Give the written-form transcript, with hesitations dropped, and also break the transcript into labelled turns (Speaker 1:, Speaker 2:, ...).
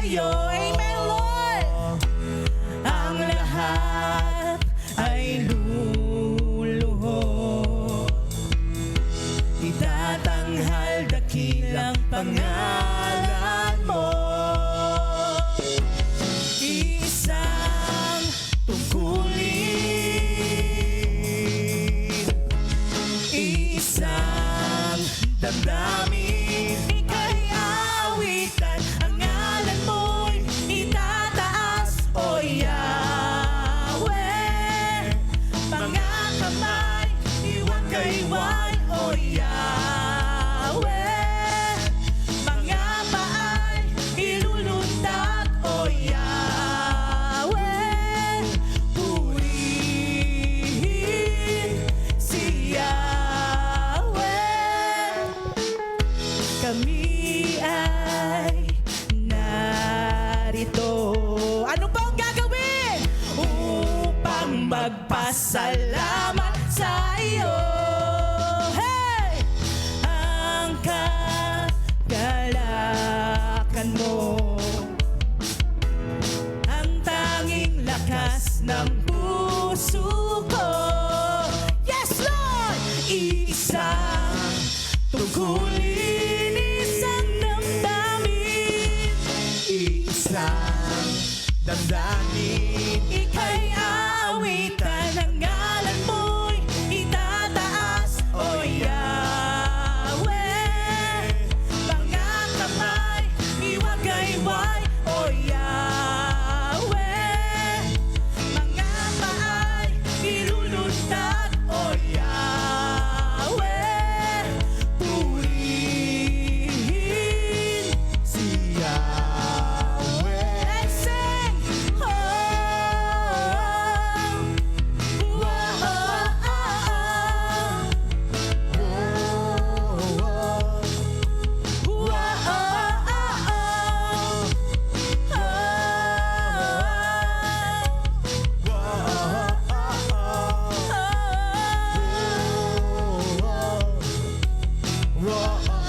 Speaker 1: sa'yo. Amen, Lord. Ang lahat ay luluhod. Itatanghal dakilang pangalan mo. Isang tungkulin, isang damdamin, ika'y aawitan. Ang ngalan mo'y itataas, O Yahweh. Mga kamay, iwagayway, O Yahweh. Mga paay, ilulundag, O Yahweh. Purihin si Yahweh. Kami ay narito. Ano ba ang gagawin? Upang magpasalamat sa iyo. Hey! Ang kagalakan mo, ang tanging lakas ng puso ko. Yes, Lord! Isang tungkulin, isang damdamin, isang damdamin, ika'y aawitan. Ang ngalan mo'y itataas, O Yahweh. Mga kamay, iwagayway, O Yahweh. Mga paay, ilulundag, O Yahweh. Purihin si Yahweh. Let's sing! Oh, oh, oh, oh, oh.